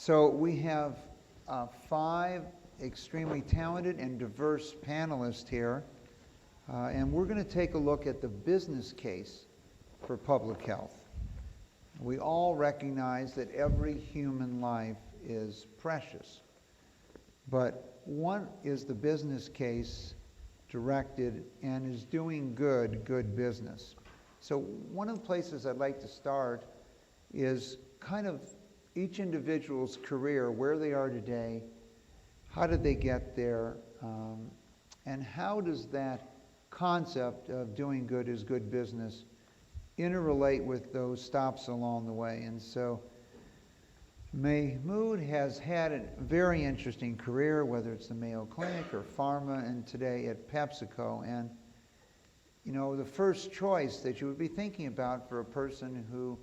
So we have 5 extremely talented and diverse panelists here, and we're going to take a look at the business case for public health. We all recognize that every human life is precious, but what is the business case directed and is doing good business? So one of the places I'd like to start is kind of each individual's career, where they are today, how did they get there, and how does that concept of doing good is good business interrelate with those stops along the way. And so Mahmoud has had a very interesting career, whether it's the Mayo Clinic or pharma, and today at PepsiCo. And you know, the first choice that you would be thinking about for a person who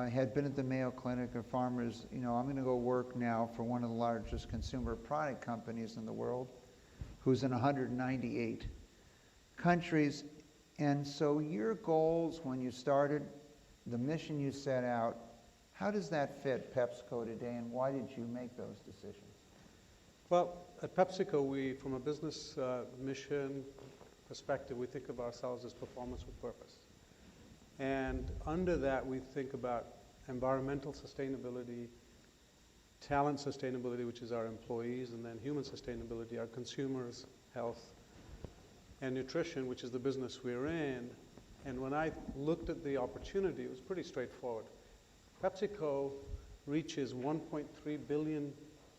had been at the Mayo Clinic or pharma is, you know, I'm going to go work now for one of the largest consumer product companies in the world, who's in 198 countries. And so your goals when you started, the mission you set out, how does that fit PepsiCo today, and why did you make those decisions? Well, at PepsiCo, we, from a business mission perspective, we think of ourselves as performance with purpose. And under that, we think about environmental sustainability, talent sustainability, which is our employees, and then human sustainability, our consumers' health, and nutrition, which is the business we're in. And when I looked at the opportunity, it was pretty straightforward. PepsiCo reaches 1.3 billion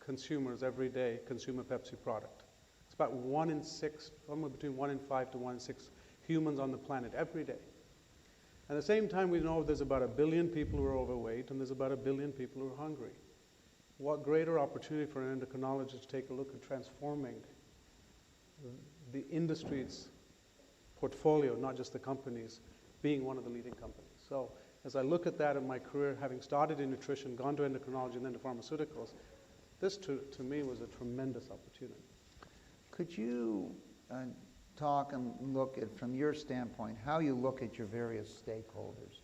consumers every day consume a Pepsi product. It's about 1 in 6, somewhere between 1 in 5 to 1 in 6 humans on the planet every day. At the same time, we know there's about 1 billion people who are overweight, and there's about 1 billion people who are hungry. What greater opportunity for an endocrinologist to take a look at transforming the industry's portfolio, not just the companies, being one of the leading companies. So as I look at that in my career, having started in nutrition, gone to endocrinology, and then to pharmaceuticals, this to me was a tremendous opportunity. Could you talk and look at, from your standpoint, how you look at your various stakeholders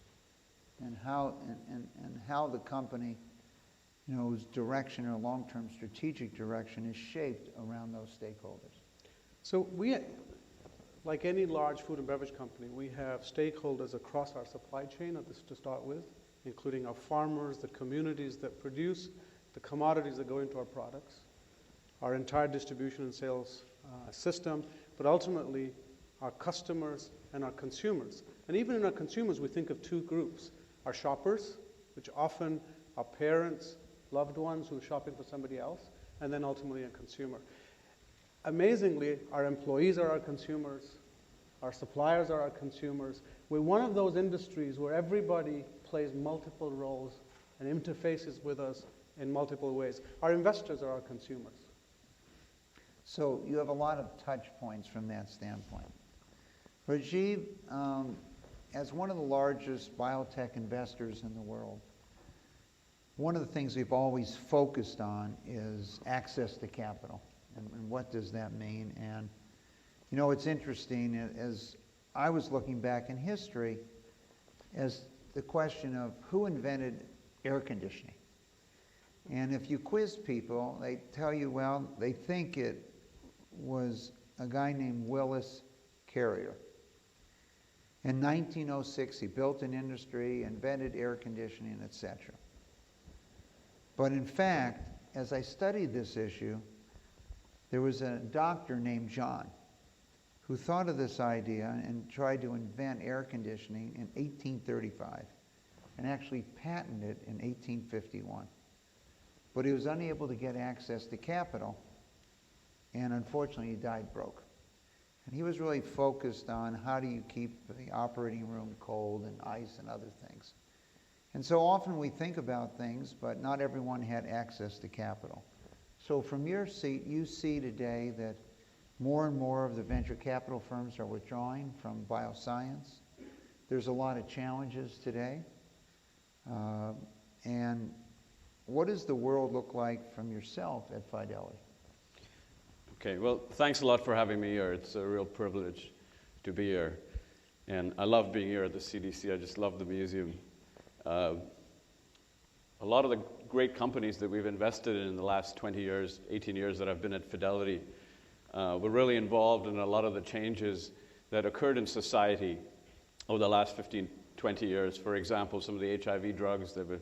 and how the company, you know, whose direction or long-term strategic direction is shaped around those stakeholders? So we, like any large food and beverage company, we have stakeholders across our supply chain to start with, including our farmers, the communities that produce the commodities that go into our products, our entire distribution and sales system, but ultimately our customers and our consumers. And even in our consumers, we think of 2 groups: our shoppers, which often are parents, loved ones who are shopping for somebody else, and then ultimately a consumer. Amazingly, our employees are our consumers, our suppliers are our consumers. We're one of those industries where everybody plays multiple roles and interfaces with us in multiple ways. Our investors are our consumers. So you have a lot of touch points from that standpoint. Rajiv, as one of the largest biotech investors in the world, one of the things we've always focused on is access to capital. And what does that mean? And, you know, it's interesting, as I was looking back in history, as the question of who invented air conditioning. And if you quiz people, they tell you, well, they think it was a guy named Willis Carrier. In 1906, he built an industry, invented air conditioning, etc. But in fact, as I studied this issue, there was a doctor named John who thought of this idea and tried to invent air conditioning in 1835 and actually patented it in 1851. But he was unable to get access to capital, and unfortunately he died broke. And he was really focused on how do you keep the operating room cold and ice and other things. And so often we think about things, but not everyone had access to capital. So from your seat, you see today that more and more of the venture capital firms are withdrawing from bioscience. There's a lot of challenges today. And what does the world look like from yourself at Fidelity? Okay, well, thanks a lot for having me here. It's a real privilege to be here. And I love being here at the CDC. I just love the museum. A lot of the great companies that we've invested in the last 20 years, 18 years that I've been at Fidelity, were really involved in a lot of the changes that occurred in society over the last 15, 20 years. For example, some of the HIV drugs that were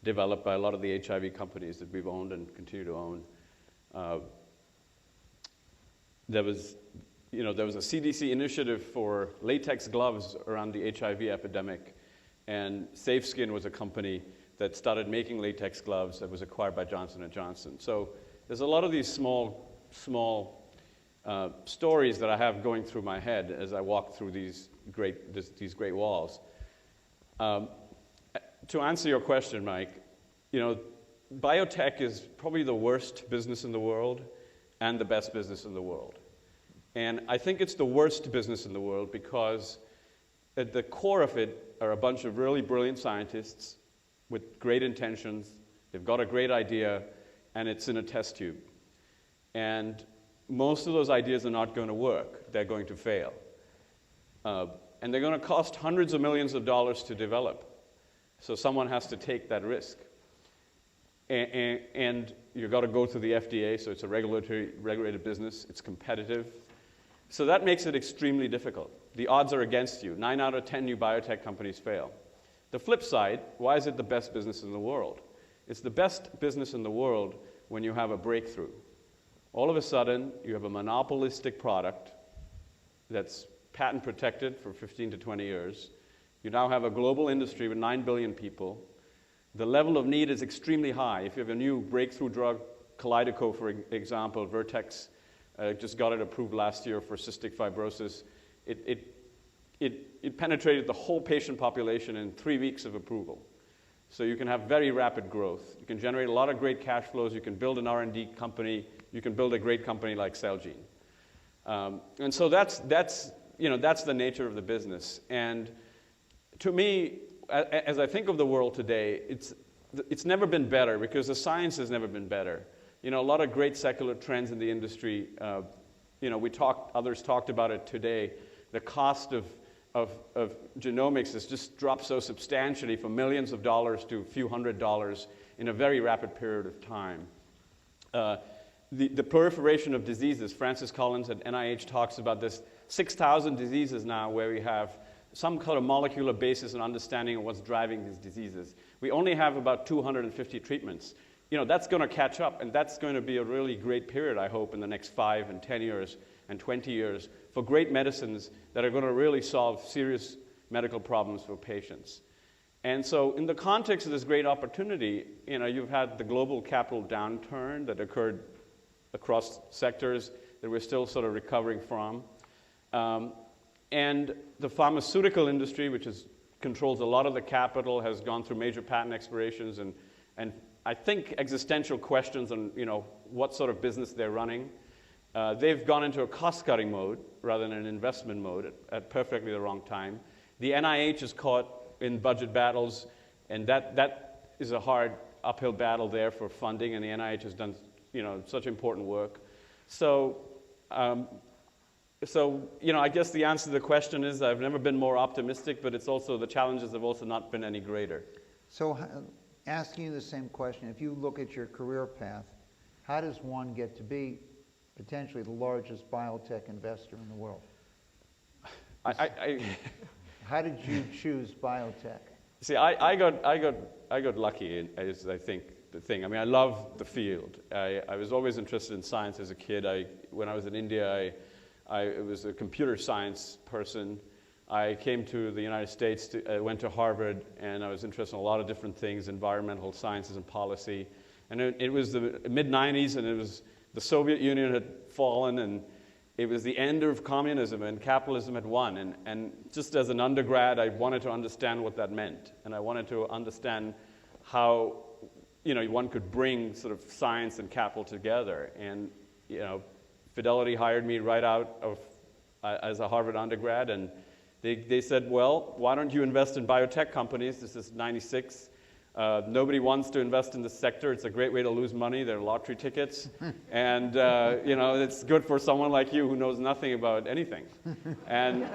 developed by a lot of the HIV companies that we've owned and continue to own. There was a CDC initiative for latex gloves around the HIV epidemic, and SafeSkin was a company that started making latex gloves that was acquired by Johnson & Johnson. So there's a lot of these small stories that I have going through my head as I walk through these great walls. To answer your question, Mike, biotech is probably the worst business in the world and the best business in the world. And I think it's the worst business in the world because at the core of it are a bunch of really brilliant scientists with great intentions. They've got a great idea, and it's in a test tube. And most of those ideas are not going to work. They're going to fail. And they're going to cost hundreds of millions of dollars to develop. So someone has to take that risk. And you've got to go through the FDA, so it's a regulated business. It's competitive. So that makes it extremely difficult. The odds are against you. 9 out of 10 new biotech companies fail. The flip side, why is it the best business in the world? It's the best business in the world when you have a breakthrough. All of a sudden, you have a monopolistic product that's patent protected for 15 to 20 years. You now have a global industry with 9 billion people. The level of need is extremely high. If you have a new breakthrough drug, Kalydeco, for example, Vertex just got it approved last year for cystic fibrosis. It penetrated the whole patient population in 3 weeks of approval. So you can have very rapid growth. You can generate a lot of great cash flows. You can build an R&D company. You can build a great company like Celgene. And so that's the nature of the business. And to me, as I think of the world today, it's never been better because the science has never been better. A lot of great secular trends in the industry. Others talked about it today. The cost of genomics has just dropped so substantially from millions of dollars to a few $100s in a very rapid period of time. The proliferation of diseases, Francis Collins at NIH talks about this, 6,000 diseases now where we have some kind of molecular basis and understanding of what's driving these diseases. We only have about 250 treatments. That's going to catch up, and that's going to be a really great period, I hope, in the next 5 and 10 years and 20 years for great medicines that are going to really solve serious medical problems for patients. And so in the context of this great opportunity, you've had the global capital downturn that occurred across sectors that we're still sort of recovering from. And the pharmaceutical industry, which controls a lot of the capital, has gone through major patent expirations and I think existential questions on what sort of business they're running. They've gone into a cost-cutting mode rather than an investment mode at perfectly the wrong time. The NIH is caught in budget battles, and that is a hard uphill battle there for funding, and the NIH has done such important work. So I guess the answer to the question is I've never been more optimistic, but it's also the challenges have also not been any greater. So asking you the same question, if you look at your career path, how does one get to be potentially the largest biotech investor in the world? How did you choose biotech? See, I got lucky, is I think the thing. I mean, I love the field. I was always interested in science as a kid. When I was in India, I was a computer science person. I came to the United States, went to Harvard, and I was interested in a lot of different things, environmental sciences and policy. And it was the mid-'90s, and it was the Soviet Union had fallen, and it was the end of communism, and capitalism had won. And just as an undergrad, I wanted to understand what that meant. And I wanted to understand how one could bring sort of science and capital together. And Fidelity hired me right out of as a Harvard undergrad, and they said, well, why don't you invest in biotech companies? This is 96. Nobody wants to invest in this sector. It's a great way to lose money. They're lottery tickets. And, it's good for someone like you who knows nothing about anything. And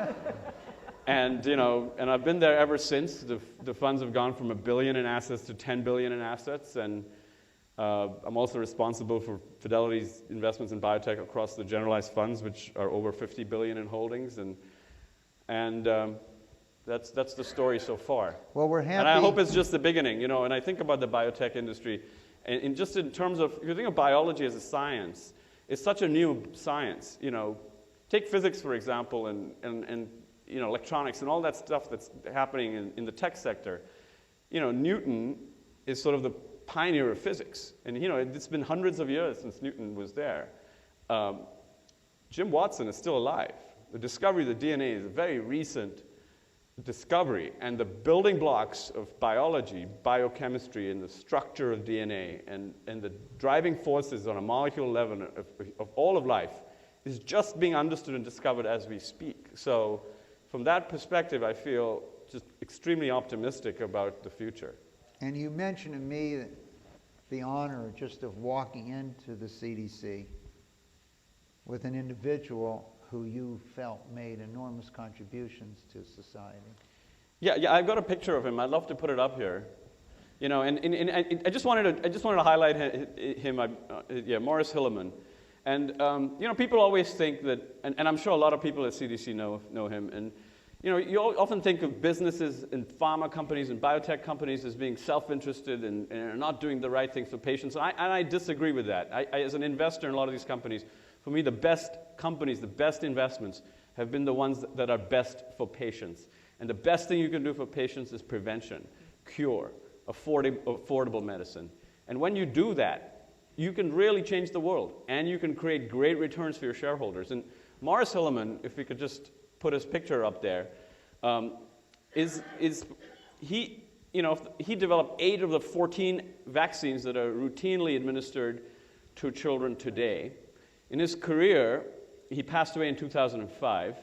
And, and I've been there ever since. The funds have gone from $1 billion in assets to $10 billion in assets. And I'm also responsible for Fidelity's investments in biotech across the generalized funds, which are over $50 billion in holdings. And that's the story so far. Well, we're happy. And I hope it's just the beginning, and I think about the biotech industry. And just in terms of, if you think of biology as a science, it's such a new science. Take physics, for example, and electronics and all that stuff that's happening in the tech sector. Newton is sort of the pioneer of physics. And, it's been hundreds of years since Newton was there. Jim Watson is still alive. The discovery of the DNA is a very recent discovery, and the building blocks of biology, biochemistry, and the structure of DNA, and the driving forces on a molecular level of all of life is just being understood and discovered as we speak. So from that perspective, I feel just extremely optimistic about the future. And you mentioned to me that the honor just of walking into the CDC with an individual who you felt made enormous contributions to society. Yeah, I've got a picture of him. I'd love to put it up here. And I just wanted to highlight him. Morris Hilleman. And people always think that, and I'm sure a lot of people at CDC know him. And you often think of businesses and pharma companies and biotech companies as being self-interested and not doing the right things for patients. And I disagree with that. I, as an investor in a lot of these companies, for me, the best companies, the best investments have been the ones that are best for patients. And the best thing you can do for patients is prevention, cure, affordable medicine. And when you do that, you can really change the world, and you can create great returns for your shareholders. And Morris Hilleman, if we could just put his picture up there, he developed 8 of the 14 vaccines that are routinely administered to children today. In his career, he passed away in 2005.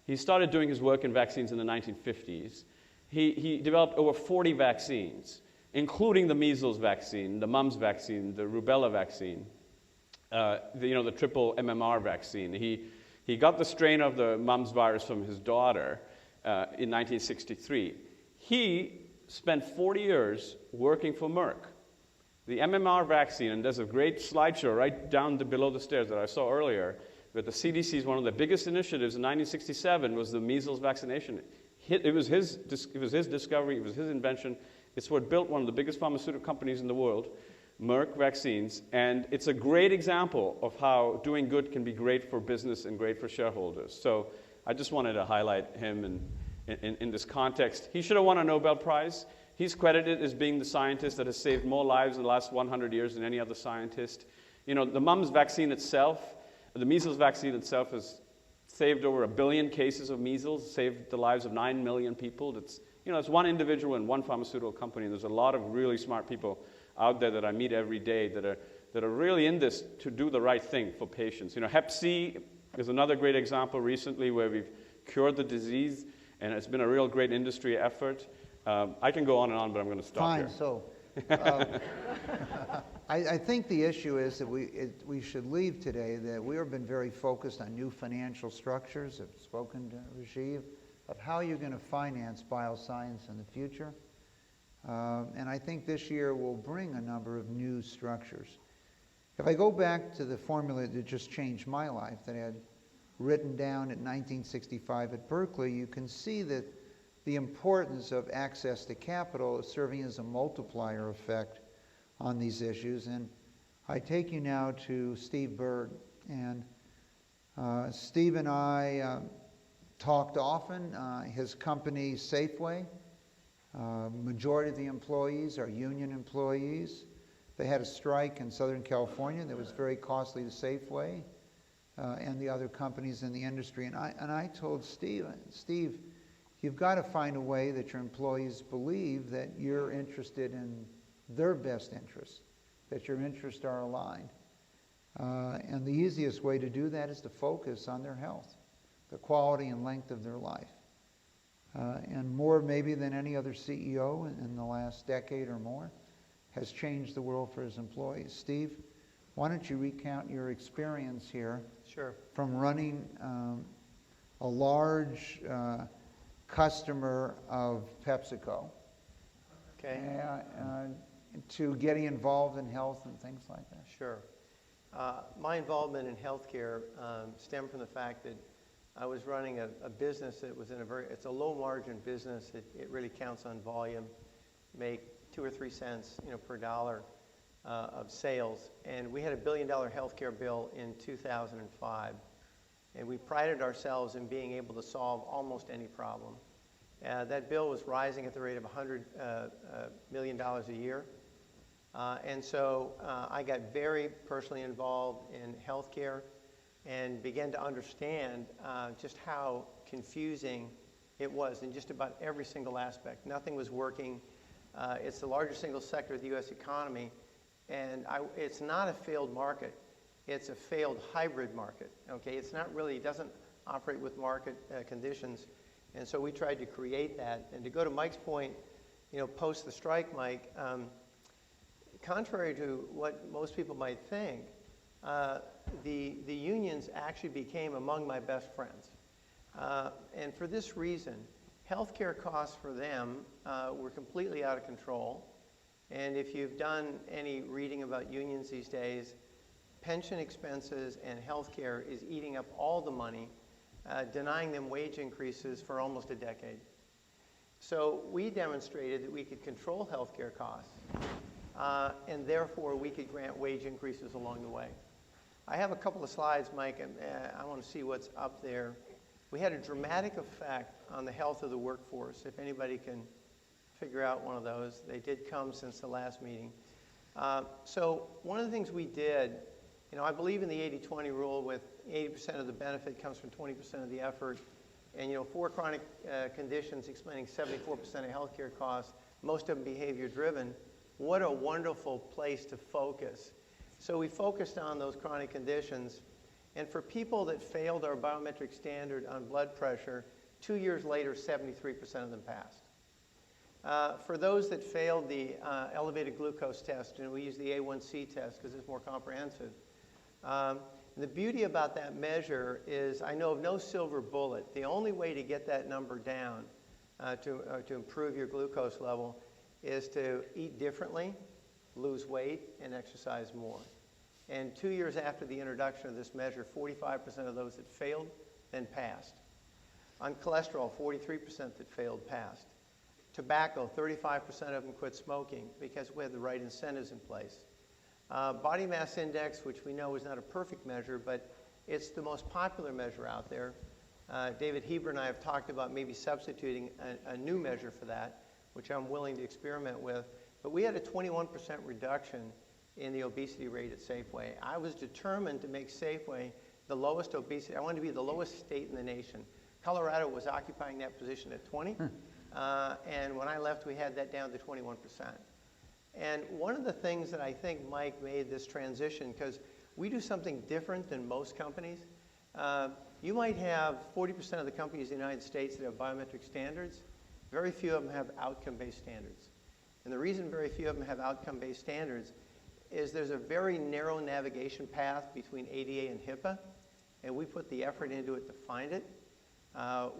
He started doing his work in vaccines in the 1950s. He developed over 40 vaccines, including the measles vaccine, the mumps vaccine, the rubella vaccine, the triple MMR vaccine. He got the strain of the mumps virus from his daughter in 1963. He spent 40 years working for Merck. The MMR vaccine, and there's a great slideshow right down below the stairs that I saw earlier, but the CDC's one of the biggest initiatives in 1967 was the measles vaccination. It was his discovery, it was his invention. It's what built one of the biggest pharmaceutical companies in the world, Merck Vaccines, and it's a great example of how doing good can be great for business and great for shareholders. So I just wanted to highlight him in this context. He should have won a Nobel Prize. He's credited as being the scientist that has saved more lives in the last 100 years than any other scientist. The mumps vaccine itself, the measles vaccine itself has saved over 1 billion cases of measles, saved the lives of 9 million people. It's one individual and one pharmaceutical company. And there's a lot of really smart people out there that I meet every day that are really in this to do the right thing for patients. Hep C is another great example recently where we've cured the disease, and it's been a real great industry effort. I can go on and on, but I'm going to stop here. Fine. So I think the issue is that we should leave today that we have been very focused on new financial structures. I've spoken to Rajiv of how you're going to finance bioscience in the future. And I think this year will bring a number of new structures. If I go back to the formula that just changed my life that I had written down in 1965 at Berkeley, you can see that the importance of access to capital is serving as a multiplier effect on these issues. And I take you now to Steve Burd. And Steve and I talked often. His company, Safeway, majority of the employees are union employees. They had a strike in Southern California that was very costly to Safeway and the other companies in the industry. And I told Steve, you've got to find a way that your employees believe that you're interested in their best interests, that your interests are aligned. And the easiest way to do that is to focus on their health, the quality and length of their life. And more maybe than any other CEO in the last decade or more has changed the world for his employees. Steve, why don't you recount your experience here? Sure. From running a large customer of PepsiCo. Okay. To getting involved in health and things like that? Sure. My involvement in healthcare stemmed from the fact that I was running a business that was in it's a low margin business. It really counts on volume, make 2 or 3 cents, per dollar of sales. And we had a $1 billion healthcare bill in 2005. And we prided ourselves in being able to solve almost any problem. That bill was rising at the rate of $100 million a year. And so I got very personally involved in healthcare and began to understand just how confusing it was in just about every single aspect. Nothing was working. It's the largest single sector of the U.S. economy, and it's not a failed market. It's a failed hybrid market, okay? It's not really, it doesn't operate with market conditions, and so we tried to create that. And to go to Mike's point, post the strike, Mike, contrary to what most people might think, the unions actually became among my best friends. And for this reason, healthcare costs for them were completely out of control. And if you've done any reading about unions these days, pension expenses and healthcare is eating up all the money, denying them wage increases for almost a decade. So we demonstrated that we could control healthcare costs, and therefore we could grant wage increases along the way. I have a couple of slides, Mike, and I want to see what's up there. We had a dramatic effect on the health of the workforce. If anybody can figure out one of those, they did come since the last meeting. So one of the things we did, I believe in the 80-20 rule with 80% of the benefit comes from 20% of the effort. And 4 chronic conditions explaining 74% of healthcare costs, most of them behavior driven. What a wonderful place to focus. So we focused on those chronic conditions. And for people that failed our biometric standard on blood pressure, 2 years later, 73% of them passed. For those that failed the elevated glucose test, and we use the A1C test because it's more comprehensive, the beauty about that measure is I know of no silver bullet. The only way to get that number down to improve your glucose level is to eat differently, lose weight, and exercise more. And 2 years after the introduction of this measure, 45% of those that failed then passed. On cholesterol, 43% that failed passed. Tobacco, 35% of them quit smoking because we had the right incentives in place. Body mass index, which we know is not a perfect measure, but it's the most popular measure out there. David Heber and I have talked about maybe substituting a new measure for that, which I'm willing to experiment with. But we had a 21% reduction in the obesity rate at Safeway. I was determined to make Safeway the lowest obesity. I wanted to be the lowest state in the nation. Colorado was occupying that position at 20. And when I left, we had that down to 21%. And one of the things that I think Mike made this transition, because we do something different than most companies. You might have 40% of the companies in the United States that have biometric standards. Very few of them have outcome-based standards. And the reason very few of them have outcome-based standards is there's a very narrow navigation path between ADA and HIPAA, and we put the effort into it to find it.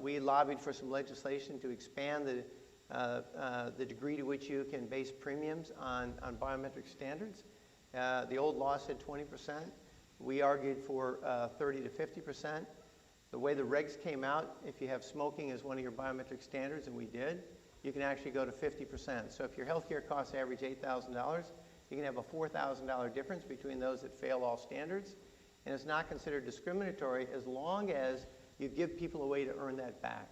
We lobbied for some legislation to expand the degree to which you can base premiums on biometric standards. The old law said 20%. We argued for 30 to 50%. The way the regs came out, if you have smoking as one of your biometric standards, and we did, you can actually go to 50%. So if your healthcare costs average $8,000, you can have a $4,000 difference between those that fail all standards, and it's not considered discriminatory as long as you give people a way to earn that back.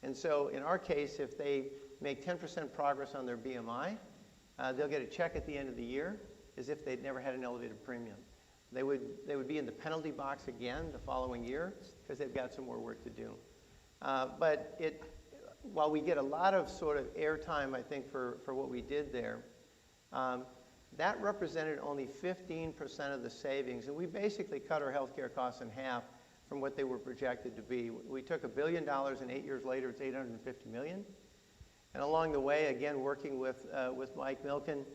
And so in our case, if they make 10% progress on their BMI, they'll get a check at the end of the year as if they'd never had an elevated premium. They would be in the penalty box again the following year because they've got some more work to do. But while we get a lot of sort of airtime, I think, for what we did there, that represented only 15% of the savings. And we basically cut our healthcare costs in half from what they were projected to be. We took $1 billion, and 8 years later, it's $850 million. And along the way, again, working with Mike Milken,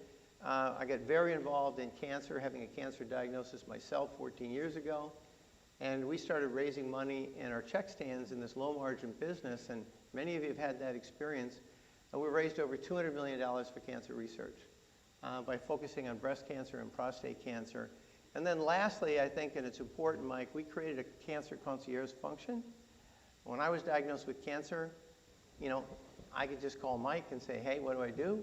I got very involved in cancer, having a cancer diagnosis myself 14 years ago. And we started raising money in our check stands in this low-margin business, and Many of you have had that experience. We raised over $200 million for cancer research by focusing on breast cancer and prostate cancer. And then lastly, I think, and it's important, Mike, we created a cancer concierge function. When I was diagnosed with cancer, you know, I could just call Mike and say, hey, what do I do?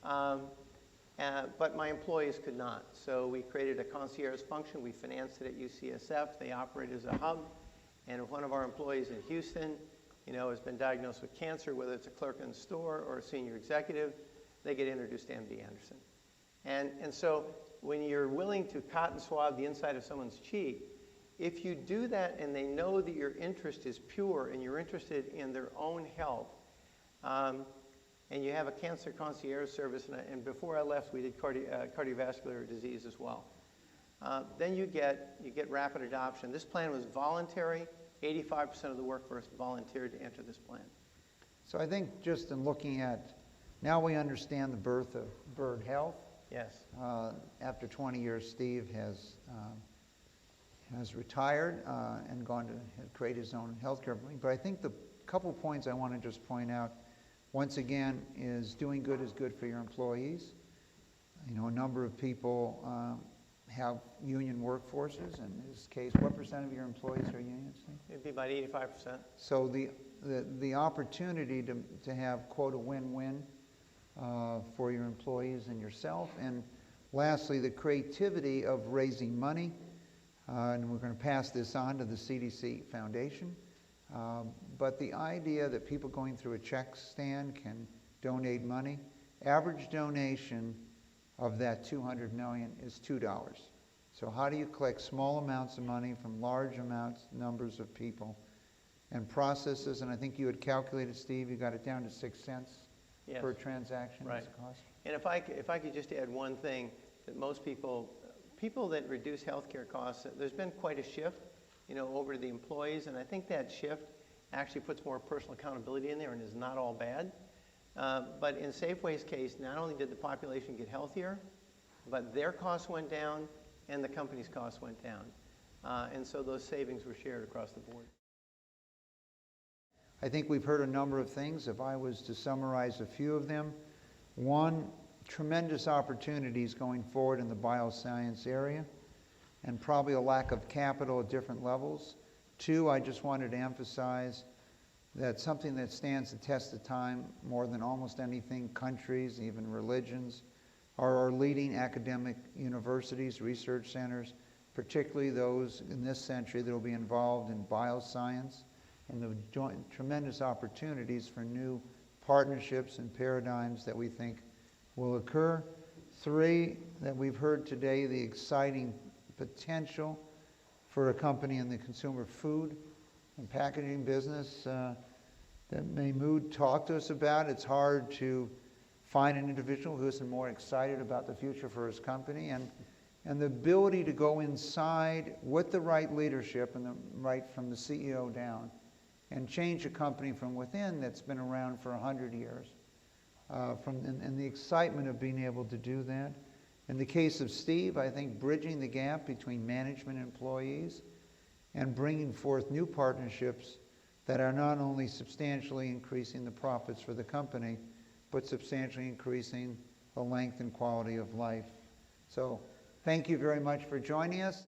But my employees could not. So we created a concierge function. We financed it at UCSF. They operate as a hub. And if one of our employees in Houston, you know, has been diagnosed with cancer, whether it's a clerk in the store or a senior executive, they get introduced to MD Anderson. And so when you're willing to cotton swab the inside of someone's cheek, if you do that and they know that your interest is pure and you're interested in their own health, and you have a cancer concierge service, and before I left, we did cardiovascular disease as well. Then you get rapid adoption. This plan was voluntary. 85% of the workforce volunteered to enter this plan. So I think just in looking at, now we understand the birth of Burd Health. Yes. After 20 years, Steve has retired and gone to create his own healthcare company. But I think the couple points I want to just point out, once again, is doing good is good for your employees. You know, a number of people have union workforces. In this case, what percent of your employees are union, Steve? It'd be about 85%. So the opportunity to have, quote, a win-win for your employees and yourself. And lastly, the creativity of raising money. And we're going to pass this on to the CDC Foundation. But the idea that people going through a check stand can donate money, average donation of that $200 million is $2. So how do you collect small amounts of money from large numbers of people and processes? And I think you had calculated, Steve, you got it down to 6 cents Yes. per transaction Right. as a cost. And if I could just add one thing, that most people that reduce healthcare costs, there's been quite a shift, you know, over to the employees, and I think that shift actually puts more personal accountability in there and is not all bad. But in Safeway's case, not only did the population get healthier, but their costs went down and the company's costs went down. And so those savings were shared across the board. I think we've heard a number of things. If I was to summarize a few of them, one, tremendous opportunities going forward in the bioscience area, and probably a lack of capital at different levels. Two, I just wanted to emphasize that something that stands the test of time more than almost anything, countries, even religions, are our leading academic universities, research centers, particularly those in this century that will be involved in bioscience, and the tremendous opportunities for new partnerships and paradigms that we think will occur. Three, that we've heard today, the exciting potential for a company in the consumer food and packaging business that Mahmood talked to us about. It's hard to find an individual who isn't more excited about the future for his company, and the ability to go inside with the right leadership and the right from the CEO down and change a company from within that's been around for 100 years. And the excitement of being able to do that. In the case of Steve, I think bridging the gap between management and employees and bringing forth new partnerships that are not only substantially increasing the profits for the company, but substantially increasing the length and quality of life. So thank you very much for joining us.